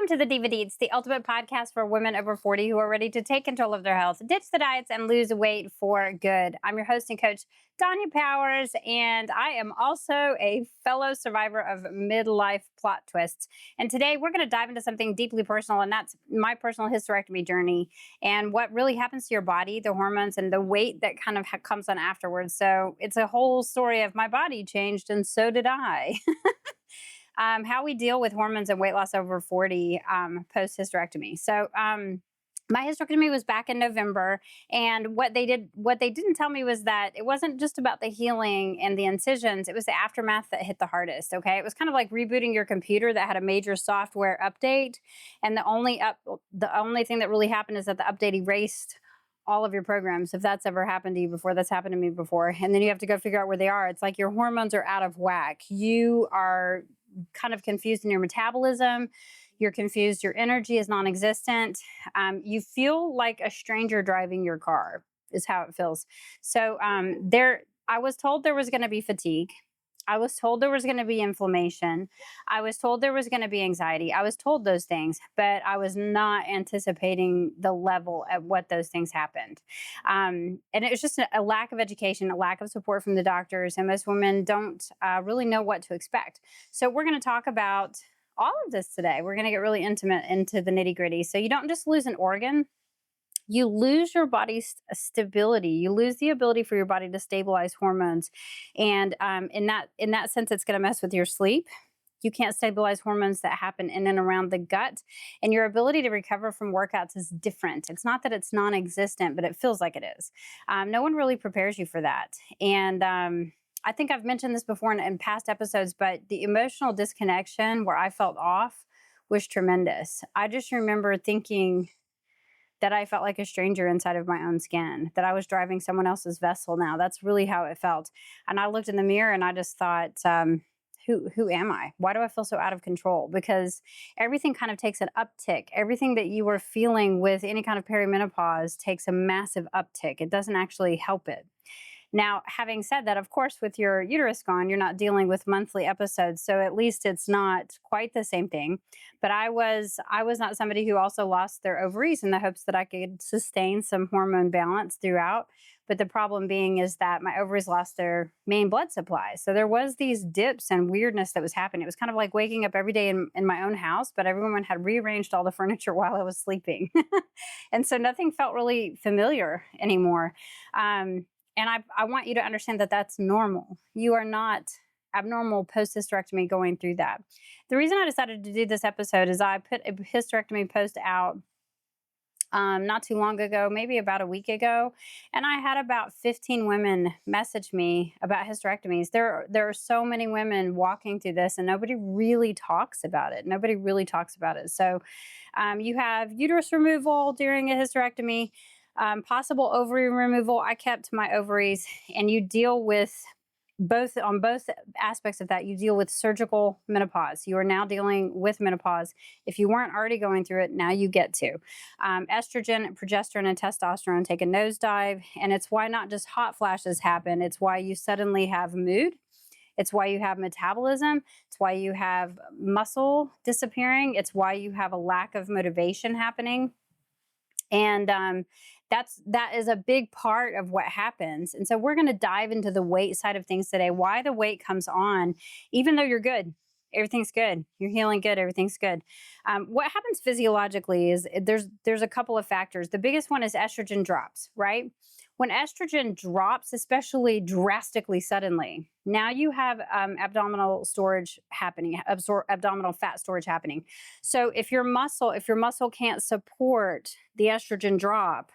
Welcome to the Diva Deets, the ultimate podcast for women over 40 who are ready to take control of their health, ditch the diets, and lose weight for good. I'm your host and coach, Danya Powers, and I am also a fellow survivor of midlife plot twists. And today we're going to dive into something deeply personal, and that's my personal hysterectomy journey and what really happens to your body, the hormones, and the weight that kind of comes on afterwards. So it's a whole story of my body changed, and so did I. How we deal with hormones and weight loss over 40 post-hysterectomy. So my hysterectomy was back in November, and what they didn't tell me was that it wasn't just about the healing and the incisions, it was the aftermath that hit the hardest, okay? It was kind of like rebooting your computer that had a major software update, and the only thing that really happened is that the update erased all of your programs. If that's ever happened to you before, that's happened to me before. And then you have to go figure out where they are. It's like your hormones are out of whack. You are kind of confused in your metabolism. You're confused. Your energy is non-existent. You feel like a stranger driving your car is how it feels. So I was told there was going to be fatigue. I was told there was going to be inflammation. I was told there was going to be anxiety. I was told those things, but I was not anticipating the level at what those things happened. And it was just a lack of education, a lack of support from the doctors, and most women don't really know what to expect. So we're going to talk about all of this today. We're going to get really intimate into the nitty gritty. So you don't just lose an organ. You lose your body's stability. You lose the ability for your body to stabilize hormones, and in that sense, it's going to mess with your sleep. You can't stabilize hormones that happen in and around the gut, and your ability to recover from workouts is different. It's not that it's non-existent, but it feels like it is. No one really prepares you for that, and I think I've mentioned this before in past episodes, but the emotional disconnection where I felt off was tremendous. I just remember thinking that I felt like a stranger inside of my own skin, that I was driving someone else's vessel now. That's really how it felt. And I looked in the mirror and I just thought, who am I? Why do I feel so out of control? Because everything kind of takes an uptick. Everything that you were feeling with any kind of perimenopause takes a massive uptick. It doesn't actually help it. Now, having said that, of course, with your uterus gone, you're not dealing with monthly episodes, so at least it's not quite the same thing. But I was not somebody who also lost their ovaries in the hopes that I could sustain some hormone balance throughout. But the problem being is that my ovaries lost their main blood supply. So there was these dips and weirdness that was happening. It was kind of like waking up every day in my own house, but everyone had rearranged all the furniture while I was sleeping. And so nothing felt really familiar anymore. And I want you to understand that that's normal. You are not abnormal post-hysterectomy going through that. The reason I decided to do this episode is I put a hysterectomy post out not too long ago, maybe about a week ago, and I had about 15 women message me about hysterectomies. There are so many women walking through this, and nobody really talks about it. Nobody really talks about it. So you have uterus removal during a hysterectomy. Possible ovary removal. I kept my ovaries, and you deal with both aspects of that. You deal with surgical menopause. You are now dealing with menopause. If you weren't already going through it, now you get to. Estrogen, progesterone, and testosterone take a nosedive, and it's why not just hot flashes happen. It's why you suddenly have mood. It's why you have metabolism. It's why you have muscle disappearing. It's why you have a lack of motivation happening. And that is a big part of what happens. And so we're going to dive into the weight side of things today, why the weight comes on, even though you're good. Everything's good. You're healing good. Everything's good. What happens physiologically is there's a couple of factors. The biggest one is estrogen drops, right? When estrogen drops, especially drastically suddenly, now you have abdominal storage happening, abdominal fat storage happening. So if your muscle can't support the estrogen drop,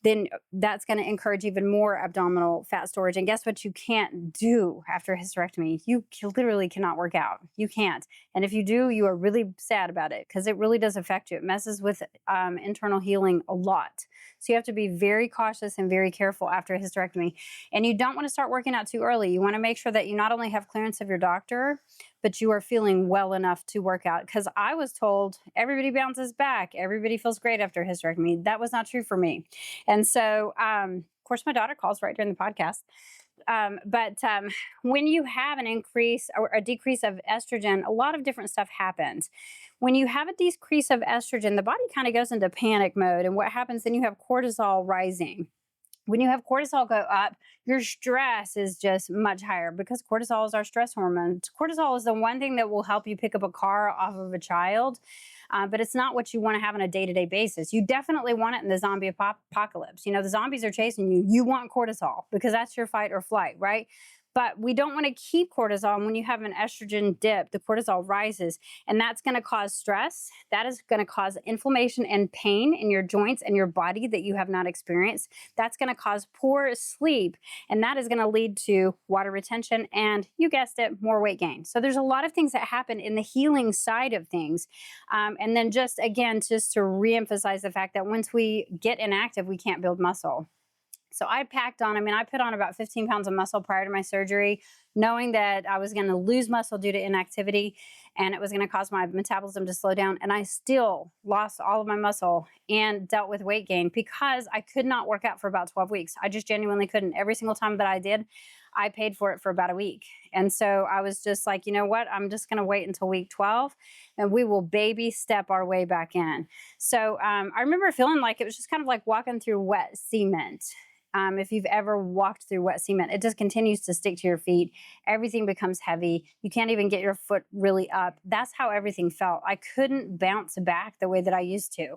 then that's going to encourage even more abdominal fat storage. And guess what you can't do after a hysterectomy? You literally cannot work out. You can't. And if you do, you are really sad about it because it really does affect you. It messes with internal healing a lot. So you have to be very cautious and very careful after a hysterectomy. And you don't want to start working out too early. You want to make sure that you not only have clearance of your doctor, but you are feeling well enough to work out. Because I was told everybody bounces back. Everybody feels great after a hysterectomy. That was not true for me. And so, of course, my daughter calls right during the podcast. But when you have an increase or a decrease of estrogen, a lot of different stuff happens. When you have a decrease of estrogen, the body kind of goes into panic mode. And what happens then you have cortisol rising. When you have cortisol go up, your stress is just much higher because cortisol is our stress hormone. Cortisol is the one thing that will help you pick up a car off of a child, but it's not what you want to have on a day-to-day basis. You definitely want it in the zombie apocalypse. You know, the zombies are chasing you. You want cortisol because that's your fight or flight, right? But we don't want to keep cortisol. And when you have an estrogen dip, the cortisol rises, and that's going to cause stress. That is going to cause inflammation and pain in your joints and your body that you have not experienced. That's going to cause poor sleep, and that is going to lead to water retention and, you guessed it, more weight gain. So there's a lot of things that happen in the healing side of things. And then just to reemphasize the fact that once we get inactive, we can't build muscle. So I put on about 15 pounds of muscle prior to my surgery, knowing that I was going to lose muscle due to inactivity and it was going to cause my metabolism to slow down. And I still lost all of my muscle and dealt with weight gain because I could not work out for about 12 weeks. I just genuinely couldn't. Every single time that I did, I paid for it for about a week. And so I was just like, you know what? I'm just going to wait until week 12 and we will baby step our way back in. So I remember feeling like it was just kind of like walking through wet cement. If you've ever walked through wet cement, it just continues to stick to your feet. Everything becomes heavy. You can't even get your foot really up. That's how everything felt. I couldn't bounce back the way that I used to.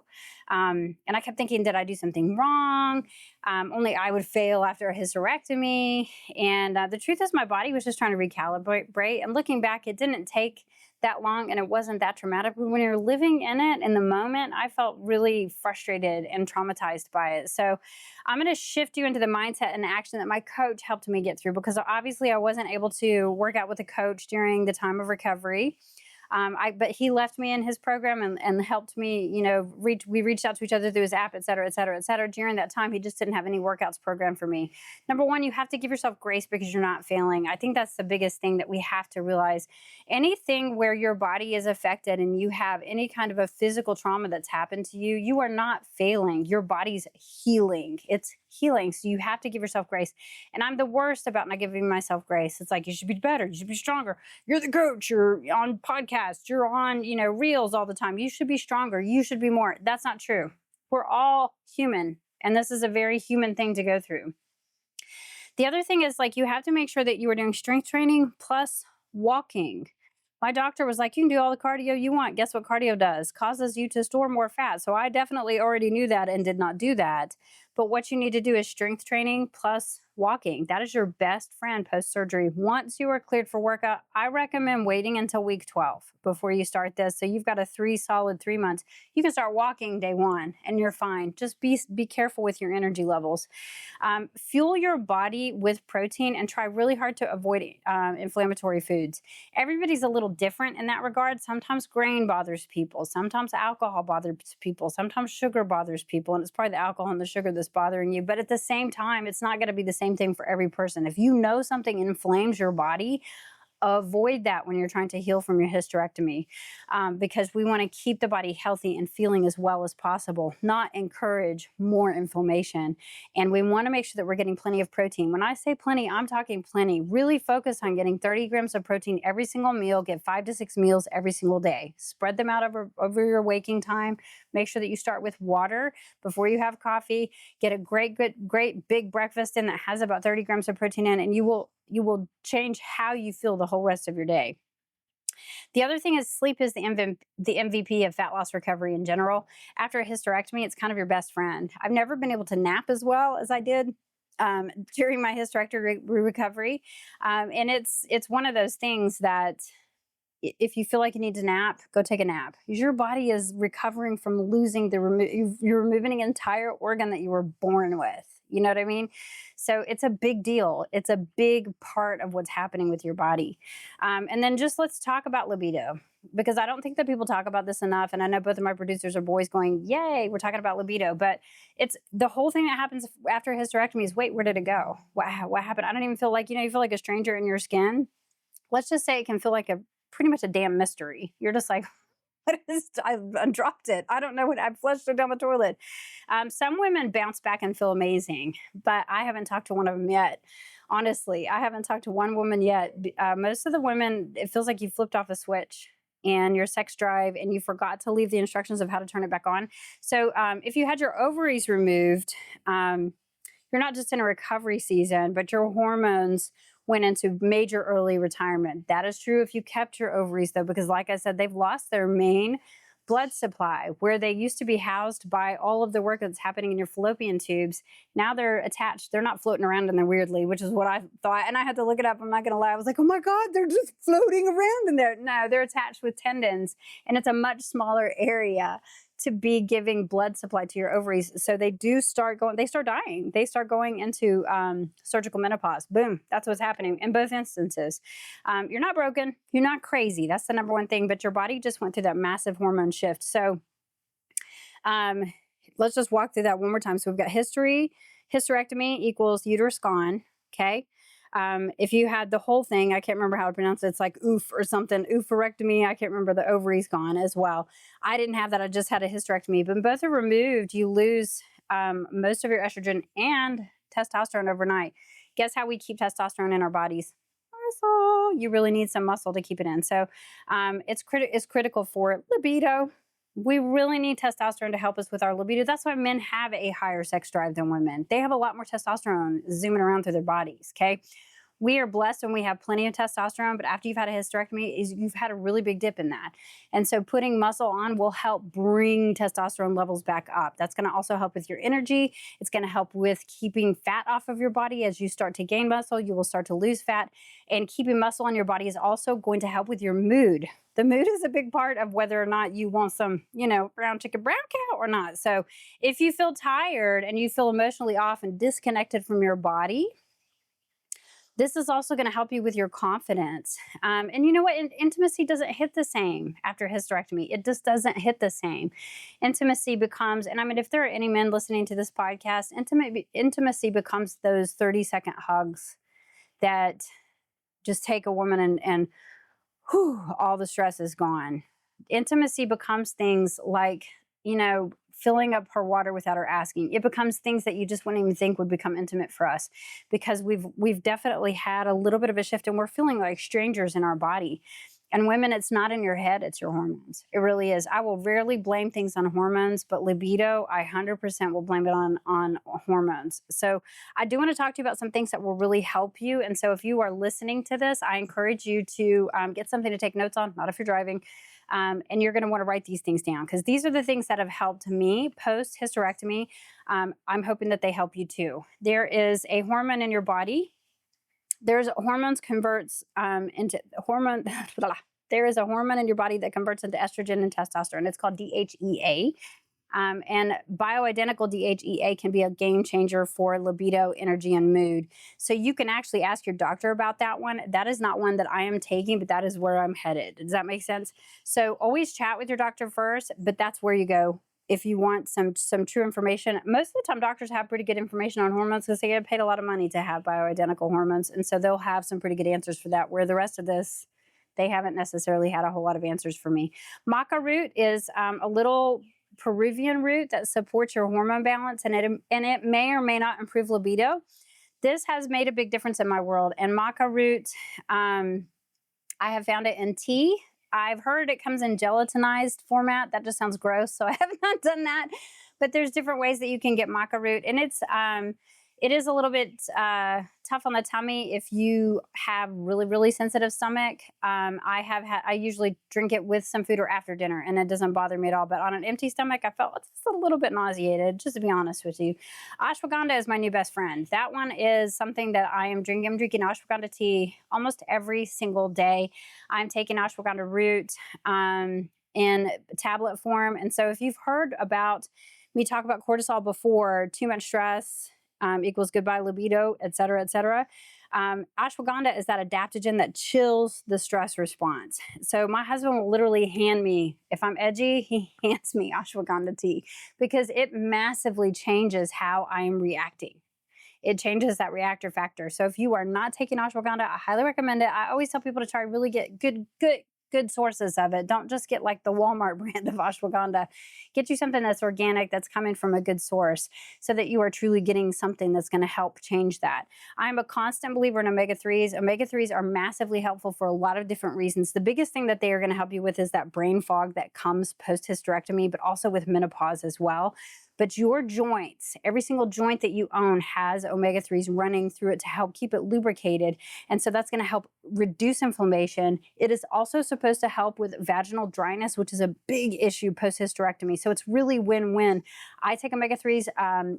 And I kept thinking, did I do something wrong? Only I would fail after a hysterectomy. And the truth is my body was just trying to recalibrate. And looking back, it didn't take that long and it wasn't that traumatic. But when you're living in it in the moment, I felt really frustrated and traumatized by it. So I'm going to shift you into the mindset and action that my coach helped me get through, because obviously I wasn't able to work out with a coach during the time of recovery. But he left me in his program and helped me, we reached out to each other through his app, et cetera, et cetera, et cetera. During that time, he just didn't have any workouts programmed for me. Number one, you have to give yourself grace because you're not failing. I think that's the biggest thing that we have to realize. Anything where your body is affected and you have any kind of a physical trauma that's happened to you, you are not failing. Your body's healing. It's healing. So you have to give yourself grace. And I'm the worst about not giving myself grace. It's like, you should be better. You should be stronger. You're the coach. You're on podcasts. You're on, reels all the time. You should be stronger. You should be more. That's not true. We're all human. And this is a very human thing to go through. The other thing is, you have to make sure that you are doing strength training plus walking. My doctor was like, you can do all the cardio you want. Guess what cardio does? Causes you to store more fat. So I definitely already knew that and did not do that. But what you need to do is strength training plus walking. That is your best friend post-surgery. Once you are cleared for workout, I recommend waiting until week 12 before you start this. So you've got a solid 3 months. You can start walking day one and you're fine. Just be careful with your energy levels. Fuel your body with protein and try really hard to avoid inflammatory foods. Everybody's a little different in that regard. Sometimes grain bothers people. Sometimes alcohol bothers people. Sometimes sugar bothers people. And it's probably the alcohol and the sugar that's bothering you. But at the same time, it's not going to be the same thing for every person. If you know something inflames your body, avoid that when you're trying to heal from your hysterectomy, because we want to keep the body healthy and feeling as well as possible, not encourage more inflammation. And we want to make sure that we're getting plenty of protein. When I say plenty, I'm talking plenty. Really focus on getting 30 grams of protein every single meal. Get 5 to 6 meals every single day. Spread them out over your waking time. Make sure that you start with water before you have coffee. Get a great big breakfast in that has about 30 grams of protein in, and you will change how you feel the whole rest of your day. The other thing is sleep is the MVP of fat loss recovery in general. After a hysterectomy, it's kind of your best friend. I've never been able to nap as well as I did during my hysterectomy recovery. And it's one of those things that if you feel like you need to nap, go take a nap. Your body is recovering from losing you're removing an entire organ that you were born with. You know what I mean? So it's a big deal. It's a big part of what's happening with your body. And then just let's talk about libido, because I don't think that people talk about this enough. And I know both of my producers are boys going, yay, we're talking about libido. But it's the whole thing that happens after a hysterectomy is, wait, where did it go? What happened? I don't even feel like, you feel like a stranger in your skin. Let's just say it can feel like pretty much a damn mystery. You're just like, I dropped it. I don't know what I flushed it down the toilet. Some women bounce back and feel amazing, but I haven't talked to one of them yet. Honestly, I haven't talked to one woman yet. Most of the women, it feels like you flipped off a switch and your sex drive and you forgot to leave the instructions of how to turn it back on. So if you had your ovaries removed, you're not just in a recovery season, but your hormones went into major early retirement. That is true if you kept your ovaries, though, because like I said, they've lost their main blood supply where they used to be housed by all of the work that's happening in your fallopian tubes. Now they're attached. They're not floating around in there weirdly, which is what I thought. And I had to look it up. I'm not going to lie. I was like, oh my God, they're just floating around in there. No, they're attached with tendons and it's a much smaller area to be giving blood supply to your ovaries. So they start dying. They start going into surgical menopause. Boom. That's what's happening in both instances. You're not broken. You're not crazy. That's the number one thing. But your body just went through that massive hormone shift. So let's just walk through that one more time. So we've got hysterectomy equals uterus gone. Okay. If you had the whole thing, I can't remember how to pronounce it. It's like oof or something. Oophorectomy. I can't remember. The ovaries gone as well. I didn't have that. I just had a hysterectomy. But when both are removed, you lose most of your estrogen and testosterone overnight. Guess how we keep testosterone in our bodies? Muscle. You really need some muscle to keep it in. So it's critical for libido. We really need testosterone to help us with our libido. That's why men have a higher sex drive than women. They have a lot more testosterone zooming around through their bodies, okay? We are blessed when we have plenty of testosterone, but after you've had a hysterectomy, you've had a really big dip in that. And so putting muscle on will help bring testosterone levels back up. That's going to also help with your energy. It's going to help with keeping fat off of your body. As you start to gain muscle, you will start to lose fat. And keeping muscle on your body is also going to help with your mood. The mood is a big part of whether or not you want some, brown chicken, brown cow or not. So if you feel tired and you feel emotionally off and disconnected from your body, this is also going to help you with your confidence. And you know what? Intimacy doesn't hit the same after hysterectomy. It just doesn't hit the same. Intimacy becomes, and I mean, if there are any men listening to this podcast, intimacy becomes those 30-second hugs that just take a woman and whew, all the stress is gone. Intimacy becomes things like, filling up her water without her asking. It becomes things that you just wouldn't even think would become intimate for us because we've definitely had a little bit of a shift and we're feeling like strangers in our body. And women, it's not in your head, it's your hormones. It really is. I will rarely blame things on hormones, but libido, I 100% will blame it on hormones. So I do want to talk to you about some things that will really help you. And so if you are listening to this, I encourage you to get something to take notes on, not if you're driving. And you're going to want to write these things down because these are the things that have helped me post-hysterectomy. I'm hoping that they help you too. There is a hormone in your body. There's hormones converts into hormone. There is a hormone in your body that converts into estrogen and testosterone. It's called DHEA. And bioidentical DHEA can be a game changer for libido, energy, and mood. So you can actually ask your doctor about that one. That is not one that I am taking, but that is where I'm headed. Does that make sense? So always chat with your doctor first, but that's where you go if you want some true information. Most of the time, doctors have pretty good information on hormones because they get paid a lot of money to have bioidentical hormones. And so they'll have some pretty good answers for that, where the rest of this, they haven't necessarily had a whole lot of answers for me. Maca root is a little Peruvian root that supports your hormone balance, and it may or may not improve libido. This has made a big difference in my world. And maca root, I have found it in tea. I've heard it comes in gelatinized format. That just sounds gross, so I have not done that. But there's different ways that you can get maca root, and it is a little bit tough on the tummy if you have really, really sensitive stomach. I usually drink it with some food or after dinner, and it doesn't bother me at all. But on an empty stomach, I felt just a little bit nauseated, just to be honest with you. Ashwagandha is my new best friend. That one is something that I am drinking. I'm drinking ashwagandha tea almost every single day. I'm taking ashwagandha root in tablet form. And so if you've heard about me talk about cortisol before, too much stress, equals goodbye libido, et cetera, et cetera. Ashwagandha is that adaptogen that chills the stress response. So my husband will literally hand me, if I'm edgy, he hands me ashwagandha tea because it massively changes how I am reacting. It changes that reactor factor. So if you are not taking ashwagandha, I highly recommend it. I always tell people to try really get good good sources of it. Don't just get like the Walmart brand of ashwagandha. Get you something that's organic, that's coming from a good source, so that you are truly getting something that's going to help change that. I'm a constant believer in omega-3s. Omega-3s are massively helpful for a lot of different reasons. The biggest thing that they are going to help you with is that brain fog that comes post-hysterectomy, but also with menopause as well. But your joints, every single joint that you own has omega-3s running through it to help keep it lubricated. And so that's going to help reduce inflammation. It is also supposed to help with vaginal dryness, which is a big issue post-hysterectomy. So it's really win-win. I take omega-3s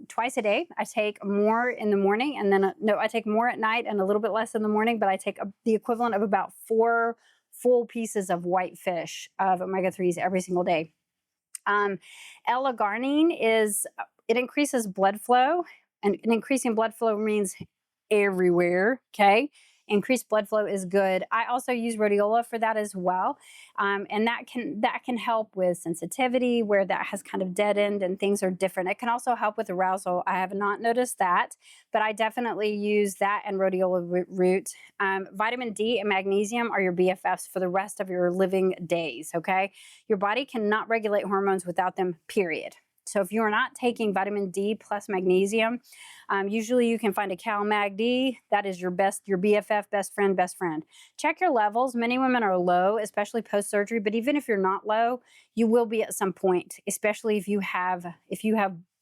twice a day. I take more in the morning, and then, no, I take more at night and a little bit less in the morning, but I take the equivalent of about 4 full pieces of white fish of omega-3s every single day. L-arginine it increases blood flow, and increasing blood flow means everywhere. Okay. Increased blood flow is good. I also use rhodiola for that as well. And that can help with sensitivity where that has kind of deadened and things are different. It can also help with arousal. I have not noticed that, but I definitely use that and rhodiola root. Vitamin D and magnesium are your BFFs for the rest of your living days. Okay. Your body cannot regulate hormones without them, period. So if you are not taking vitamin D plus magnesium, usually you can find a CalMag D. That is your BFF, best friend. Check your levels. Many women are low, especially post-surgery. But even if you're not low, you will be at some point, especially if you have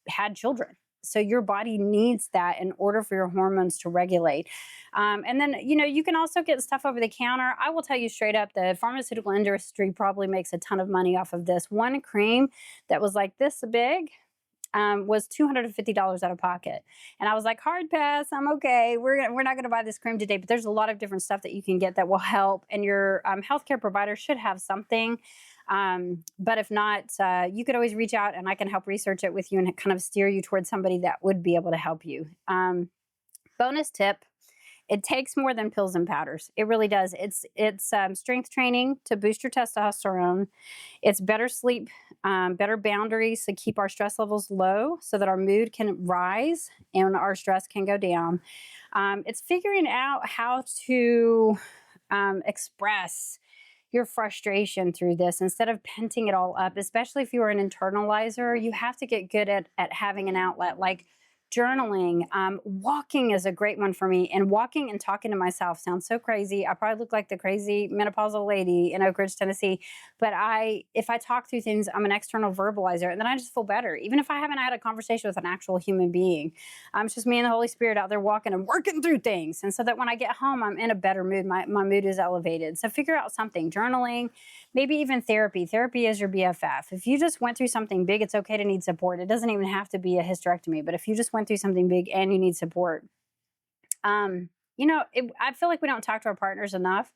had children. So your body needs that in order for your hormones to regulate. And then, you can also get stuff over the counter. I will tell you straight up, the pharmaceutical industry probably makes a ton of money off of this. One cream that was like this big was $250 out of pocket. And I was like, hard pass, I'm okay. We're not going to buy this cream today. But there's a lot of different stuff that you can get that will help. And your healthcare provider should have something. But if not, you could always reach out and I can help research it with you and kind of steer you towards somebody that would be able to help you. Bonus tip. It takes more than pills and powders. It really does. It's strength training to boost your testosterone. It's better sleep, better boundaries to keep our stress levels low so that our mood can rise and our stress can go down. It's figuring out how to express your frustration through this instead of penting it all up, especially if you are an internalizer. You have to get good at having an outlet, like journaling. Walking is a great one for me. And walking and talking to myself sounds so crazy. I probably look like the crazy menopausal lady in Oak Ridge, Tennessee. But if I talk through things, I'm an external verbalizer, and then I just feel better. Even if I haven't had a conversation with an actual human being, it's just me and the Holy Spirit out there walking and working through things. And so that when I get home, I'm in a better mood. My mood is elevated. So figure out something, journaling, maybe even therapy. Therapy is your BFF. If you just went through something big, it's okay to need support. It doesn't even have to be a hysterectomy, but if you just went through something big and you need support, I feel like we don't talk to our partners enough.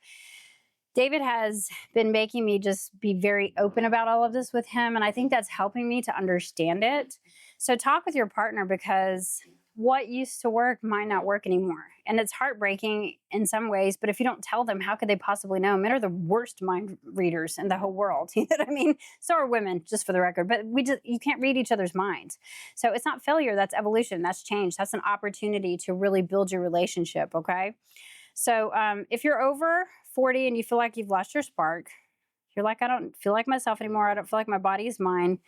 David has been making me just be very open about all of this with him, and I think that's helping me to understand it. So talk with your partner, because what used to work might not work anymore. And it's heartbreaking in some ways, but if you don't tell them, how could they possibly know? Men are the worst mind readers in the whole world. You know what I mean? So are women, just for the record, but you can't read each other's minds. So it's not failure, that's evolution, that's change. That's an opportunity to really build your relationship, okay? So if you're over 40 and you feel like you've lost your spark, you're like, I don't feel like myself anymore, I don't feel like my body is mine,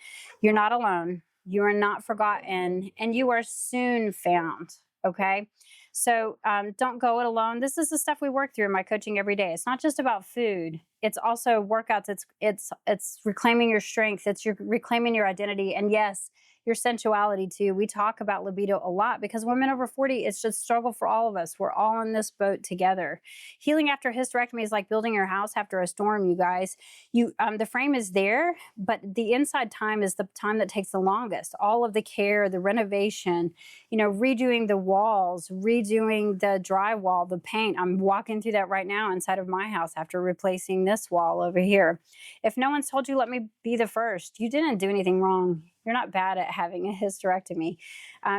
you're not alone. You are not forgotten, and you are soon found, okay? So don't go it alone. This is the stuff we work through in my coaching every day. It's not just about food. It's also workouts. It's reclaiming your strength. It's reclaiming your identity. And yes, your sensuality too. We talk about libido a lot because women over 40, it's just struggle for all of us. We're all in this boat together. Healing after hysterectomy is like building your house after a storm, you guys. The frame is there, but the inside time is the time that takes the longest. All of the care, the renovation, redoing the walls, redoing the drywall, the paint. I'm walking through that right now inside of my house after replacing this wall over here. If no one's told you, let me be the first. You didn't do anything wrong. You're not bad at having a hysterectomy.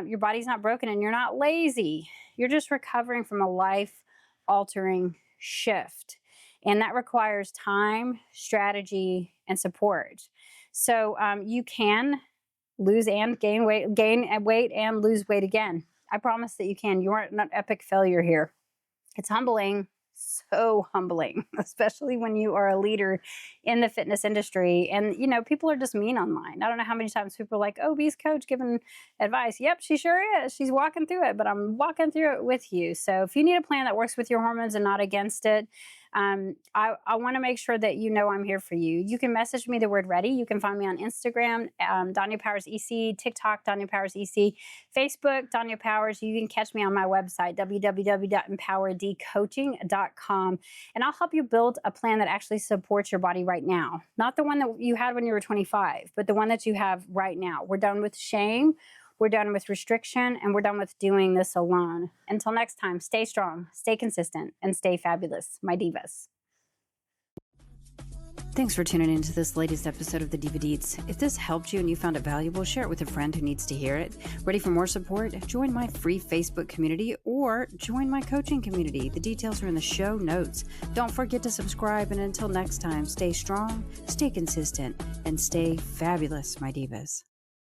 Your body's not broken and you're not lazy. You're just recovering from a life-altering shift. And that requires time, strategy, and support. So you can lose and gain weight and lose weight again. I promise that you can. You aren't an epic failure here. It's humbling. so humbling, especially when you are a leader in the fitness industry. And, people are just mean online. I don't know how many times people are like, oh, B's coach giving advice. Yep, she sure is. She's walking through it, but I'm walking through it with you. So if you need a plan that works with your hormones and not against it, I want to make sure that I'm here for you. You can message me the word ready. You can find me on Instagram, Danya Powers EC, TikTok, Danya Powers EC, Facebook, Danya Powers. You can catch me on my website, www.empowerdcoaching.com. And I'll help you build a plan that actually supports your body right now. Not the one that you had when you were 25, but the one that you have right now. We're done with shame. We're done with restriction, and we're done with doing this alone. Until next time, stay strong, stay consistent, and stay fabulous, my divas. Thanks for tuning into this latest episode of the Diva Deets. If this helped you and you found it valuable, share it with a friend who needs to hear it. Ready for more support? Join my free Facebook community or join my coaching community. The details are in the show notes. Don't forget to subscribe, and until next time, stay strong, stay consistent, and stay fabulous, my divas.